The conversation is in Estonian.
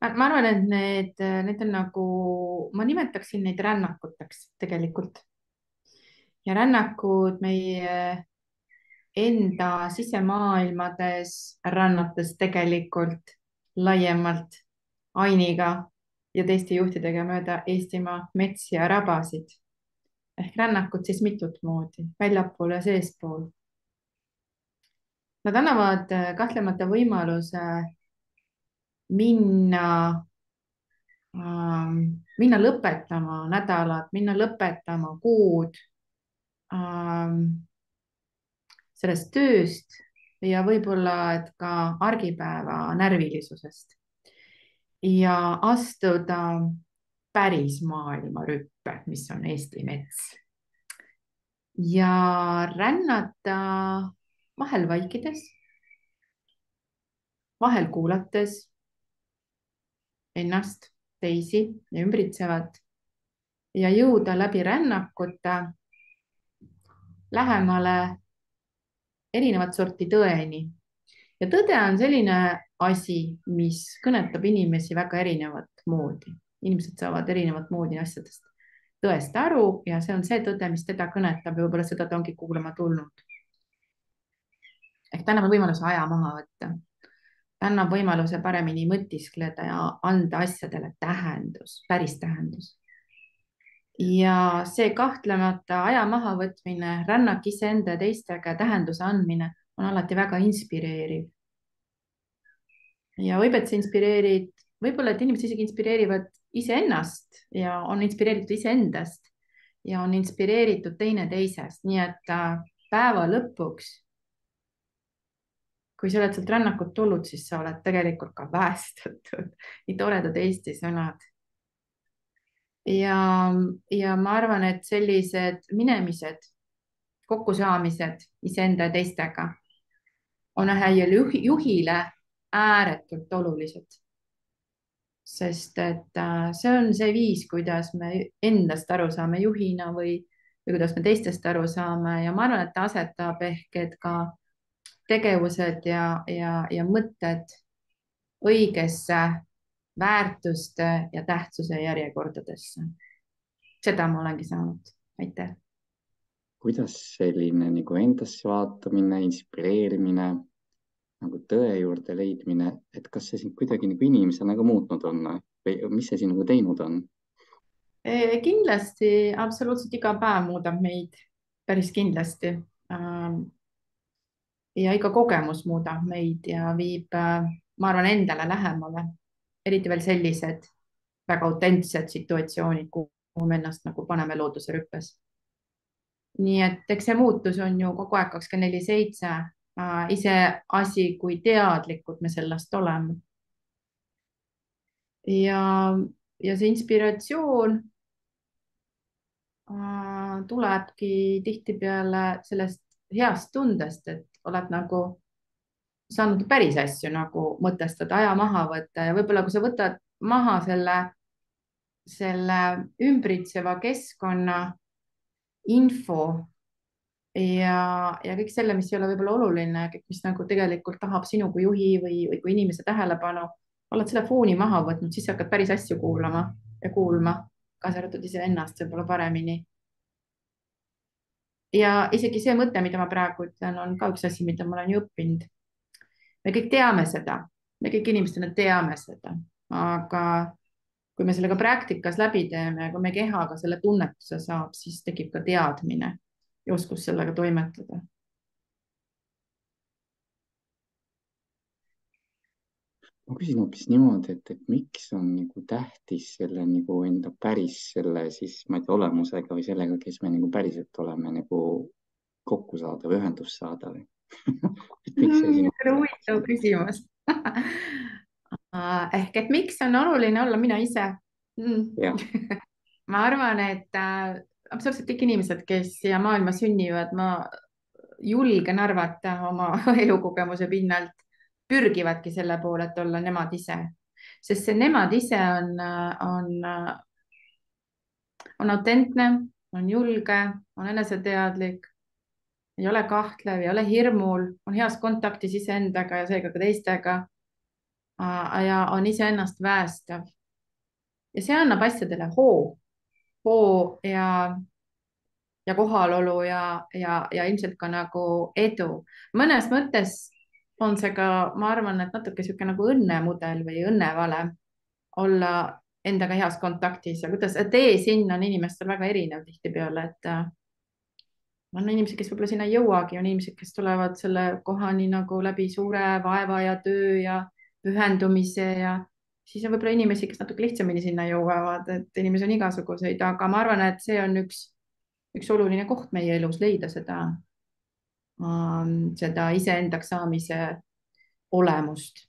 ma arvan, et need on nagu, ma nimetaksin neid rännakuteks tegelikult. Ja rännakud meie enda sisemaailmades, rännates tegelikult laiemalt Ainiga ja teiste juhtidega mööda Eestimaa metsi ja rabasid. Ehk rännakud siis mitut moodi, väljapool ja seespool. Nad annavad kahtlemata võimaluse minna minna lõpetama nädalat, minna lõpetama kuud sellest tööst ja võib-olla, et ka argipäeva närvilisusest ja astuda päris maailma rüppe, mis on Eesti mets ja rännata vahel vaikides, vahel kuulates ennast, teisi ja ümbritsevat ja jõuda läbi rännakute lähemale erinevat sorti tõeni. Ja tõde on selline asi, mis kõnetab inimesi väga erinevat moodi. Inimesed saavad erinevat moodi asjadest tõest aru ja see on see tõde, mis teda kõnetab ja võib-olla seda ta ongi kuulama tulnud. Ehk ta annab võimaluse aja maha võtta. Ta annab võimaluse paremini mõtiskleda ja anda asjadele tähendus, päris tähendus. Ja see kahtlemata aja mahavõtmine, rännak iseenda ja teistega tähenduse andmine on alati väga inspireeriv. Ja võib, et see inspireerid, võib-olla, et inimesed isegi inspireerivad iseennast ja on inspireeritud iseendast ja on inspireeritud teineteisest. Nii et päeva lõpuks, kui sa oled sealt rännakut tulnud, siis sa oled tegelikult ka päästetud. Nii toredad Eesti sõnad. Ja ma arvan, et sellised minemised, kokkusaamised iseenda ja teistega on ühele juhile ääretult olulised. Sest et see on see viis, kuidas me endast aru saame juhina või kuidas me teistest aru saame ja ma arvan, et ta asetab ehk et ka tegevused ja mõtted õigesse väärtuste ja tähtsuse järjekordadesse. Seda ma olengi saanud. Aitäh. Kuidas selline nagu endasse vaatamine, inspireerimine, nagu tõe juurde leidmine, et kas see sind kuidagi nagu inimesena ka muutnud on või mis see siin nagu teinud on? Kindlasti absoluutselt iga päev muudab meid päris kindlasti. Ja iga kogemus muudab meid ja viib, ma arvan, endale lähemale. Eriti veel sellised väga autentsed situatsioonid, kuhu me ennast nagu paneme looduse rüppes. Nii et eks see muutus on ju kogu aeg 24/7. Ise asi, kui teadlikud me sellest oleme. Ja see inspiratsioon tulebki tihtipeale sellest heast tundest, et oled nagu saanud päris asju nagu mõtestada, aja maha võtta ja võib-olla kui sa võtad maha selle ümbritseva keskkonna info ja kõik selle, mis ei ole võib-olla oluline, kõik, mis nagu tegelikult tahab sinu kui juhi või kui inimese tähelepanu, oled selle fooni maha võtnud, siis sa hakkad päris asju kuulama ja kuulma, kaasa arvatud iseennast võib-olla paremini. Ja isegi see mõte, mida ma praegu ütlen, on ka üks asi, mida ma olen ju õppinud. Me kõik teame seda, me kõik inimestena teame seda, aga kui me sellega praktikas läbi teeme, kui me kehaga selle tunnetuse saab, siis tekib ka teadmine ja oskus sellega toimetada. Ma küsin hoopis niimoodi, et miks on nagu tähtis selle nagu enda päris selle siis, ma ei tea, olemusega või sellega, kes me nagu päriselt oleme, nagu kokku saada või ühendust saada või? Miks see sinu? Huvitav küsimus. Ehk et miks on oluline olla mina ise? Jah, Ma arvan, et absoluutselt kõik inimesed, kes siia maailma sünnivad, ma julgen arvata oma elukogemuse pinnalt, pürgivadki selle poole, et olla nemad ise. Sest see nemad ise on autentne, on julge, on eneseteadlik, ei ole kahtlev, ei ole hirmul, on heas kontaktis iseendaga ja seega ka teistega. ja on iseennast päästev ja see annab asjadele hoo ja kohalolu ja ilmselt ka nagu edu. mõnes mõttes on see ka, ma arvan, et natuke niisugune nagu õnnemudel või õnnevalem olla endaga heas kontaktis ja kuidas tee sinna on inimestel väga erinev tihtipeale, et on inimesed, kes võib-olla sinna ei jõuagi, on inimesed, kes tulevad selle kohani nagu läbi suure vaeva ja töö ja pühendumise ja siis on võib-olla inimesi, kes natuke lihtsamini sinna jõuavad, et inimesi on igasuguseid, aga ma arvan, et see on üks oluline koht meie elus leida seda iseendaks saamise olemust